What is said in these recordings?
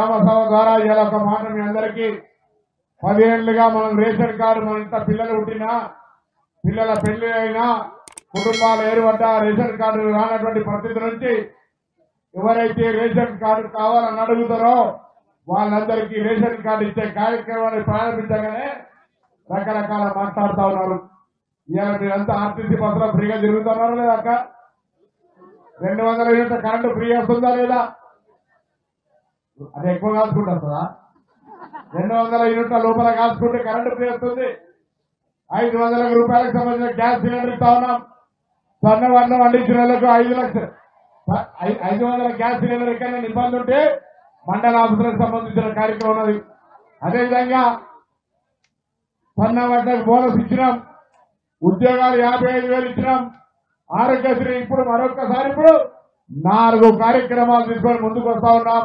గ్రామ సభ ద్వారా ఇలా ఒక మాట మీ అందరికీ 10 ఏళ్లుగా మనం రేషన్ కార్డు మన ఇంత పిల్లలు పుట్టినా పిల్లల పెళ్లి అయినా కుటుంబాలు ఏర్పడ్డా రేషన్ కార్డు రానటువంటి పరిస్థితి నుంచి ఎవరైతే రేషన్ కార్డు కావాలని అడుగుతారో వాళ్ళందరికీ రేషన్ కార్డు ఇచ్చే కార్యక్రమాన్ని ప్రారంభించగానే రకరకాల మాట్లాడుతూ ఉన్నారు. ఇవాళ మీరంతా ఆర్టీసీ బస్సులో ఫ్రీగా తిరుగుతున్నారా లేదా అక్క? 200 యూనిట్ల కరెంటు ఫ్రీ వస్తుందా లేదా? అది ఎక్కువ కాల్చుకుంటుందా? 200 యూనిట్ల లోపల కాల్చుకుంటే కరెంటు ఫ్రీ వస్తుంది. 500 రూపాయలకు సంబంధించిన గ్యాస్ సిలిండర్ ఇస్తా ఉన్నాం. స్వర్ణవర్ణం వండించిన వాళ్ళకు 5 లక్షలు 500 గ్యాస్ సిలిండర్ ఎక్కడైనా ఇబ్బంది ఉంటే మండల ఆఫీసులకు సంబంధించిన కార్యక్రమం ఉన్నది. అదేవిధంగా స్వర్ణవర్ణకు బోనస్ ఇచ్చినాం. ఉద్యోగాలు 55,000 ఇచ్చినాం. ఆరోగ్యశ్రీ ఇప్పుడు మరొకసారి 4 కార్యక్రమాలు తీసుకొని ముందుకు వస్తా ఉన్నాం.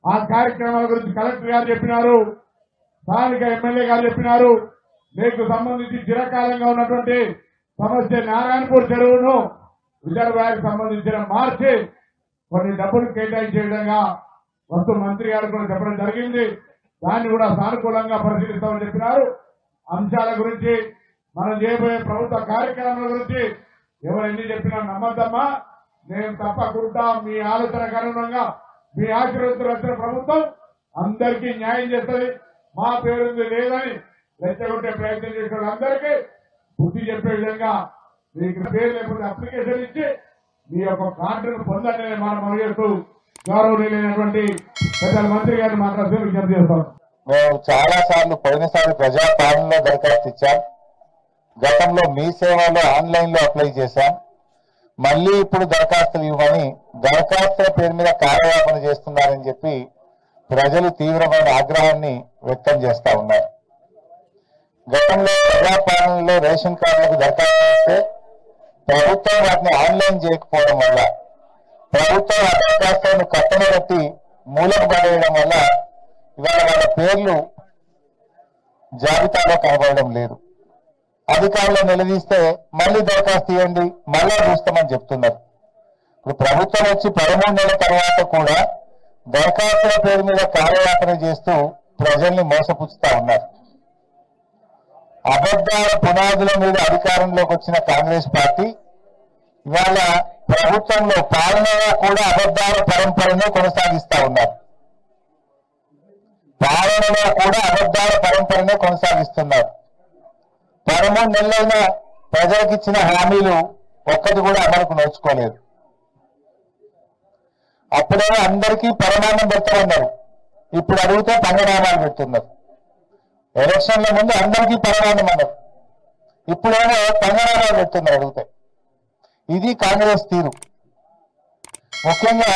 ఆ కార్యక్రమాల గురించి కలెక్టర్ గారు చెప్పినారు, స్థానిక ఎమ్మెల్యే గారు చెప్పినారు. మీకు సంబంధించి చిరకాలంగా ఉన్నటువంటి సమస్య నారాయణపూర్ చెరువును రిజర్వాయర్కి సంబంధించిన మార్చి కొన్ని డబ్బులు కేటాయించే విధంగా వస్తు మంత్రి గారు కూడా చెప్పడం జరిగింది. దాన్ని కూడా సానుకూలంగా పరిశీలిస్తామని చెప్పినారు. అంశాల గురించి మనం చేయబోయే ప్రభుత్వ కార్యక్రమాల గురించి ఎవరు ఎన్ని చెప్పినా నమ్మద్దమ్మా. నేను తప్పకుండా మీ ఆలోచనకు అనుగుణంగా మీ ఆశీర్వదించిన వచ్చిన ప్రభుత్వం అందరికీ న్యాయం చేస్తుంది. మా పేరుంది లేదని రెచ్చగొట్టే ప్రయత్నం చేసిన అందరికీ బుద్ధి చెప్పే విధంగా మీకు పేరు లేకపోతే అప్లికేషన్ ఇచ్చి మీ యొక్క కార్డును పొందండి మనం మనగేస్తూ గౌరవనీయులైనటువంటి పెద్దల మంత్రి గారిని మాట్లాడుతూ విజ్ఞప్తి చేస్తాం. మేము చాలా సార్లు పోయినసారి ప్రజాపాలనలో దరఖాస్తు ఇచ్చాం. గతంలో మీ సేవలో ఆన్లైన్ లో అప్లై చేశాం. మళ్ళీ ఇప్పుడు దరఖాస్తులు ఇవ్వమని దరఖాస్తుల పేరు మీద కార్యవాపన చేస్తున్నారని చెప్పి ప్రజలు తీవ్రమైన ఆగ్రహాన్ని వ్యక్తం చేస్తా ఉన్నారు. గతంలో ప్రజాపాలనలో రేషన్ కార్డులకు దరఖాస్తు ఇస్తే ప్రభుత్వం వాటిని ఆన్లైన్ చేయకపోవడం వల్ల ప్రభుత్వం ఆ దరఖాస్తులను కట్టన కట్టి మూలకు పడేయడం వల్ల ఇవాళ వాళ్ళ పేర్లు జాబితాలో కనబడడం లేదు. అధికారులు నిలదీస్తే మళ్ళీ దరఖాస్తు ఇవ్వండి మళ్ళా చూస్తామని చెప్తున్నారు. ఇప్పుడు ప్రభుత్వం వచ్చి 13 నెలల తర్వాత కూడా దరఖాస్తుల పేరు మీద కార్యవాపన చేస్తూ ప్రజల్ని మోసపుచ్చుతా ఉన్నారు. అబద్ధాల పునాదుల మీద అధికారంలోకి వచ్చిన కాంగ్రెస్ పార్టీ ఇవాళ ప్రభుత్వంలో పాలనలో కూడా అబద్ధాల పరంపరనే కొనసాగిస్తా ఉన్నారు. పాలనలో కూడా అబద్ధాల పరంపరనే కొనసాగిస్తున్నారు. 13 నెలలైనా ప్రజలకు ఇచ్చిన హామీలు ఒక్కటి కూడా అమలుకు నోచుకోలేదు. అప్పుడేమో అందరికీ పరమాన్నం పెడతామన్నారు, ఇప్పుడు అడిగితే పంగనామాలు పెడుతున్నారు. ఎలక్షన్ల ముందు అందరికీ పరమాన్నం అన్నారు, ఇప్పుడేమో పంగనామాలు పెడుతున్నారు అడిగితే. ఇది కాంగ్రెస్ తీరు. ముఖ్యంగా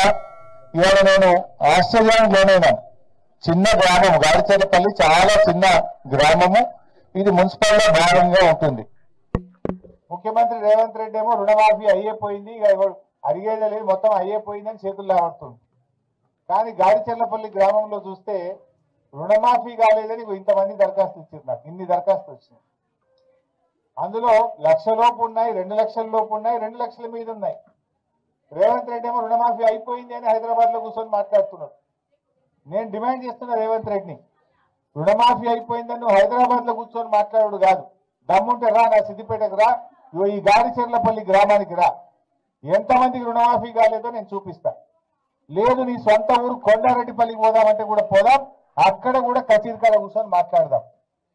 ఇవాళ నేను ఆశ్చర్యానికి లోనైనాను. చిన్న గ్రామం గాడిచెర్లపల్లి, చాలా చిన్న గ్రామము. ఇది మున్సిపల్ భాగంగా ఉంటుంది. ముఖ్యమంత్రి రేవంత్ రెడ్డి ఏమో రుణమాఫీ అయ్యేపోయింది, అడిగేదే లేదు, మొత్తం అయ్యేపోయిందని చేతుల్లో పడుతుంది. కానీ గాడిచెర్లపల్లి గ్రామంలో చూస్తే రుణమాఫీ కాలేదని ఇంతమంది దరఖాస్తు ఇచ్చారు. నాకు ఇన్ని దరఖాస్తు వచ్చినాయి. అందులో 1,00,000 లోపు ఉన్నాయి, 2 లక్షల లోపు ఉన్నాయి, 2 లక్షల మీద ఉన్నాయి. రేవంత్ రెడ్డి ఏమో రుణమాఫీ అయిపోయింది అని హైదరాబాద్ లో కూర్చొని మాట్లాడుతున్నాడు. నేను డిమాండ్ చేస్తున్నా రేవంత్ రెడ్డిని, రుణమాఫీ అయిపోయిందని నువ్వు హైదరాబాద్ లో కూర్చొని మాట్లాడు కాదు, దమ్ముంటే రా నా సిద్దిపేటకు రా, ఈ గాడిచెర్లపల్లి గ్రామానికి రా, ఎంతమందికి రుణమాఫీ కాలేదో నేను చూపిస్తా. లేదు నీ సొంత ఊరు కొండారెడ్డిపల్లికి పోదామంటే కూడా పోదాం, అక్కడ కూడా కచీరికాడ కూర్చొని మాట్లాడదాం.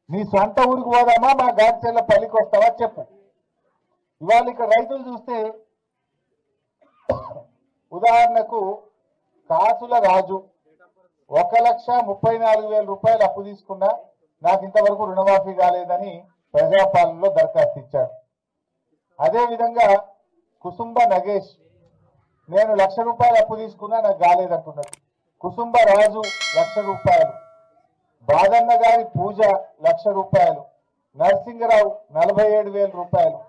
నీ సొంత ఊరికి పోదామా, మా గాడిచెర్లపల్లికి వస్తావా చెప్పు. ఇవాళ ఇక్కడ రైతులు చూస్తే ఉదాహరణకు కాసుల రాజు 1,34,000 రూపాయలు అప్పు తీసుకున్నా నాకు ఇంతవరకు రుణమాఫీ కాలేదని ప్రజాపాలనలో దరఖాస్తు ఇచ్చాడు. అదేవిధంగా కుసుంబ నగేష్ నేను 1,00,000 రూపాయలు అప్పు తీసుకున్నా నాకు కాలేదంటున్నాడు. కుసుంబ రాజు 1,00,000 రూపాయలు, బాదన్న గారి పూజ 1,00,000 రూపాయలు, నరసింగరావు 47,000 రూపాయలు.